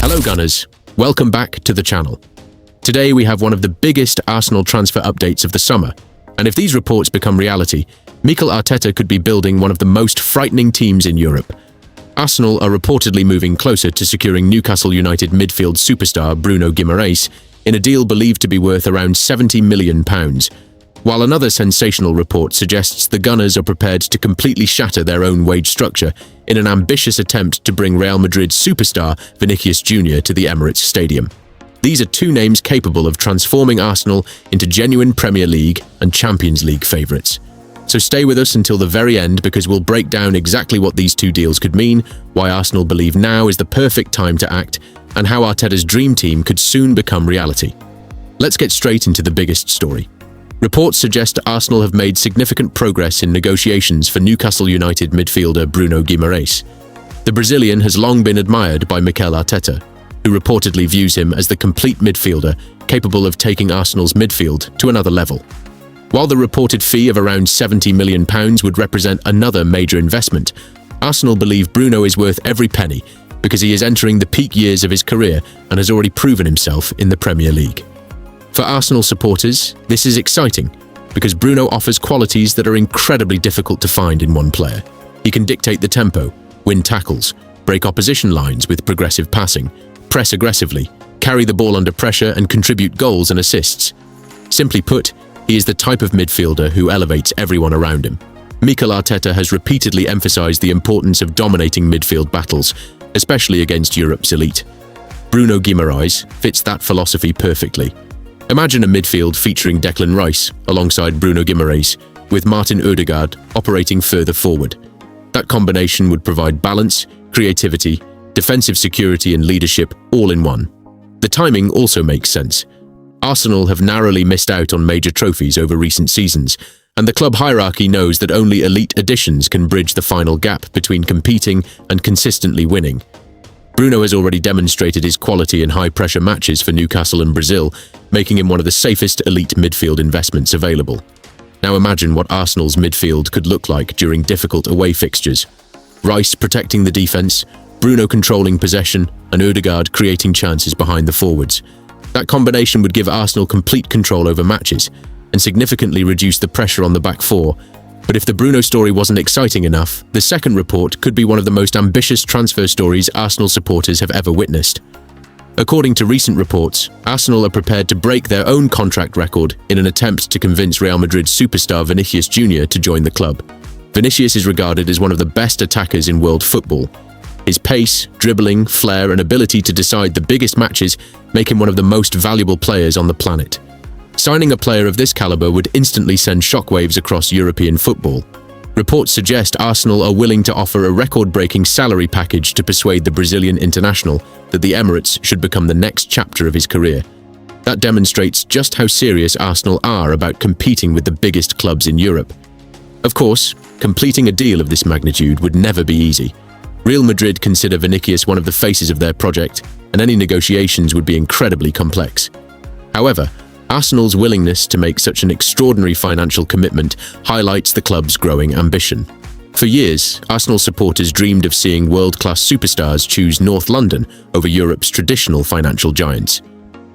Hello Gunners, welcome back to the channel. Today we have one of the biggest Arsenal transfer updates of the summer, and if these reports become reality, Mikel Arteta could be building one of the most frightening teams in Europe. Arsenal are reportedly moving closer to securing Newcastle United midfield superstar Bruno Guimarães in a deal believed to be worth around £70 million, while another sensational report suggests the Gunners are prepared to completely shatter their own wage structure in an ambitious attempt to bring Real Madrid superstar Vinicius Jr to the Emirates Stadium. These are two names capable of transforming Arsenal into genuine Premier League and Champions League favourites. So stay with us until the very end because we'll break down exactly what these two deals could mean, why Arsenal believe now is the perfect time to act, and how Arteta's dream team could soon become reality. Let's get straight into the biggest story. Reports suggest Arsenal have made significant progress in negotiations for Newcastle United midfielder Bruno Guimarães. The Brazilian has long been admired by Mikel Arteta, who reportedly views him as the complete midfielder capable of taking Arsenal's midfield to another level. While the reported fee of around £70 million would represent another major investment, Arsenal believe Bruno is worth every penny because he is entering the peak years of his career and has already proven himself in the Premier League. For Arsenal supporters, this is exciting because Bruno offers qualities that are incredibly difficult to find in one player. He can dictate the tempo, win tackles, break opposition lines with progressive passing, press aggressively, carry the ball under pressure and contribute goals and assists. Simply put, he is the type of midfielder who elevates everyone around him. Mikel Arteta has repeatedly emphasized the importance of dominating midfield battles, especially against Europe's elite. Bruno Guimarães fits that philosophy perfectly. Imagine a midfield featuring Declan Rice alongside Bruno Guimarães, with Martin Odegaard operating further forward. That combination would provide balance, creativity, defensive security and leadership all in one. The timing also makes sense. Arsenal have narrowly missed out on major trophies over recent seasons, and the club hierarchy knows that only elite additions can bridge the final gap between competing and consistently winning. Bruno has already demonstrated his quality in high-pressure matches for Newcastle and Brazil, making him one of the safest elite midfield investments available. Now imagine what Arsenal's midfield could look like during difficult away fixtures. Rice protecting the defence, Bruno controlling possession, and Odegaard creating chances behind the forwards. That combination would give Arsenal complete control over matches and significantly reduce the pressure on the back four. But if the Bruno story wasn't exciting enough, the second report could be one of the most ambitious transfer stories Arsenal supporters have ever witnessed. According to recent reports, Arsenal are prepared to break their own contract record in an attempt to convince Real Madrid superstar Vinicius Jr to join the club. Vinicius is regarded as one of the best attackers in world football. His pace, dribbling, flair, and ability to decide the biggest matches make him one of the most valuable players on the planet. Signing a player of this caliber would instantly send shockwaves across European football. Reports suggest Arsenal are willing to offer a record-breaking salary package to persuade the Brazilian international that the Emirates should become the next chapter of his career. That demonstrates just how serious Arsenal are about competing with the biggest clubs in Europe. Of course, completing a deal of this magnitude would never be easy. Real Madrid consider Vinicius one of the faces of their project, and any negotiations would be incredibly complex. However, Arsenal's willingness to make such an extraordinary financial commitment highlights the club's growing ambition. For years, Arsenal supporters dreamed of seeing world-class superstars choose North London over Europe's traditional financial giants.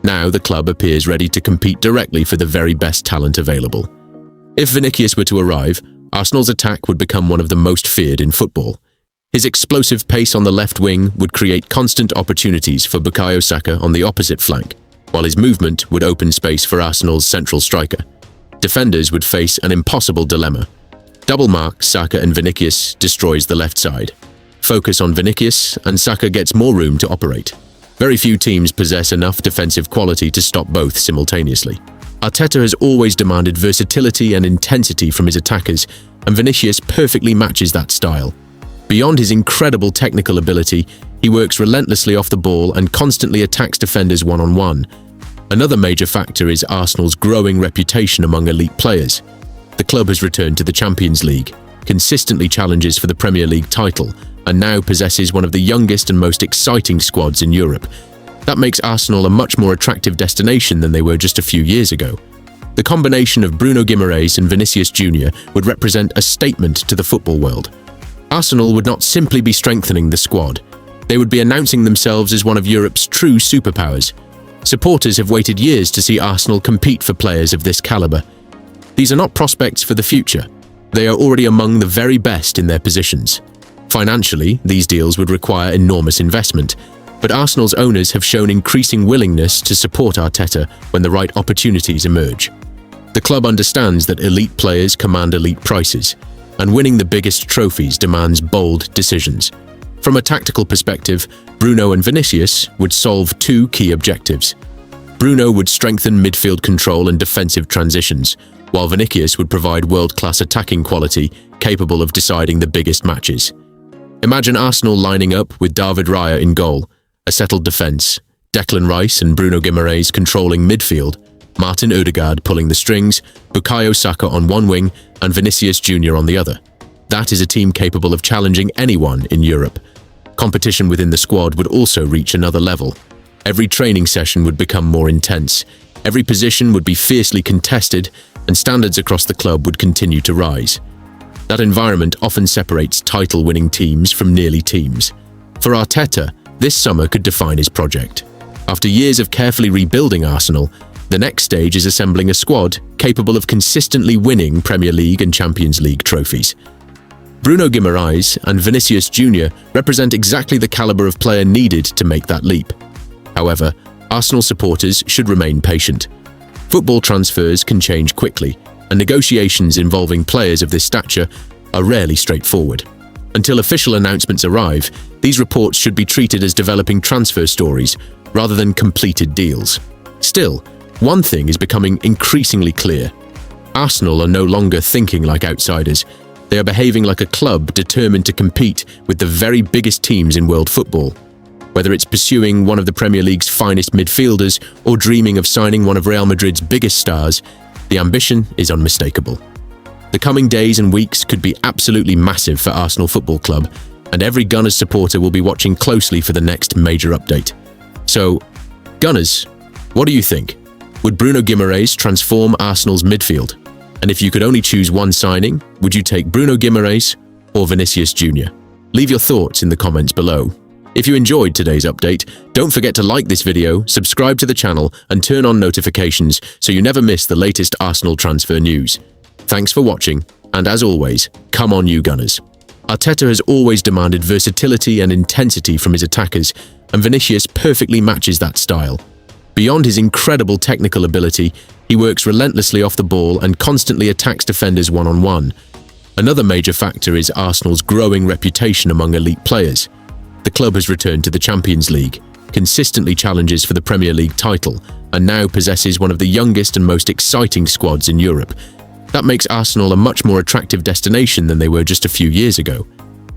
Now the club appears ready to compete directly for the very best talent available. If Vinicius were to arrive, Arsenal's attack would become one of the most feared in football. His explosive pace on the left wing would create constant opportunities for Bukayo Saka on the opposite flank, while his movement would open space for Arsenal's central striker. Defenders would face an impossible dilemma. Double mark Saka and Vinicius destroys the left side. Focus on Vinicius and Saka gets more room to operate. Very few teams possess enough defensive quality to stop both simultaneously. Arteta has always demanded versatility and intensity from his attackers, and Vinicius perfectly matches that style. Beyond his incredible technical ability, he works relentlessly off the ball and constantly attacks defenders one-on-one. Another major factor is Arsenal's growing reputation among elite players. The club has returned to the Champions League, consistently challenges for the Premier League title, and now possesses one of the youngest and most exciting squads in Europe. That makes Arsenal a much more attractive destination than they were just a few years ago. The combination of Bruno Guimarães and Vinicius Jr would represent a statement to the football world. Arsenal would not simply be strengthening the squad. They would be announcing themselves as one of Europe's true superpowers. Supporters have waited years to see Arsenal compete for players of this caliber. These are not prospects for the future. They are already among the very best in their positions. Financially, these deals would require enormous investment, but Arsenal's owners have shown increasing willingness to support Arteta when the right opportunities emerge. The club understands that elite players command elite prices, and winning the biggest trophies demands bold decisions. From a tactical perspective, Bruno and Vinicius would solve two key objectives. Bruno would strengthen midfield control and defensive transitions, while Vinicius would provide world-class attacking quality capable of deciding the biggest matches. Imagine Arsenal lining up with David Raya in goal, a settled defence, Declan Rice and Bruno Guimarães controlling midfield, Martin Odegaard pulling the strings, Bukayo Saka on one wing and Vinicius Jr on the other. That is a team capable of challenging anyone in Europe. Competition within the squad would also reach another level. Every training session would become more intense. Every position would be fiercely contested, and standards across the club would continue to rise. That environment often separates title-winning teams from nearly teams. For Arteta, this summer could define his project. After years of carefully rebuilding Arsenal, the next stage is assembling a squad capable of consistently winning Premier League and Champions League trophies. Bruno Guimarães and Vinicius Jr represent exactly the caliber of player needed to make that leap. However, Arsenal supporters should remain patient. Football transfers can change quickly, and negotiations involving players of this stature are rarely straightforward. Until official announcements arrive, these reports should be treated as developing transfer stories rather than completed deals. Still, one thing is becoming increasingly clear. Arsenal are no longer thinking like outsiders. They are behaving like a club determined to compete with the very biggest teams in world football. Whether it's pursuing one of the Premier League's finest midfielders or dreaming of signing one of Real Madrid's biggest stars, the ambition is unmistakable. The coming days and weeks could be absolutely massive for Arsenal Football Club, and every Gunners supporter will be watching closely for the next major update. So, Gunners, what do you think? Would Bruno Guimarães transform Arsenal's midfield? And if you could only choose one signing, would you take Bruno Guimarães or Vinicius Jr? Leave your thoughts in the comments below. If you enjoyed today's update, don't forget to like this video, subscribe to the channel, and turn on notifications so you never miss the latest Arsenal transfer news. Thanks for watching, and as always, come on you Gunners. Arteta has always demanded versatility and intensity from his attackers, and Vinicius perfectly matches that style. Beyond his incredible technical ability, he works relentlessly off the ball and constantly attacks defenders one-on-one. Another major factor is Arsenal's growing reputation among elite players. The club has returned to the Champions League, consistently challenges for the Premier League title, and now possesses one of the youngest and most exciting squads in Europe. That makes Arsenal a much more attractive destination than they were just a few years ago.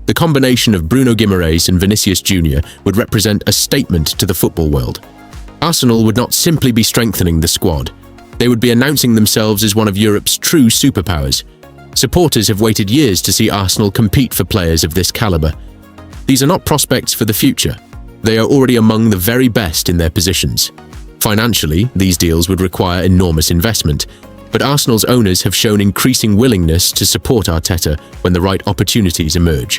The combination of Bruno Guimarães and Vinicius Jr would represent a statement to the football world. Arsenal would not simply be strengthening the squad. They would be announcing themselves as one of Europe's true superpowers. Supporters have waited years to see Arsenal compete for players of this caliber. These are not prospects for the future. They are already among the very best in their positions. Financially, these deals would require enormous investment, but Arsenal's owners have shown increasing willingness to support Arteta when the right opportunities emerge.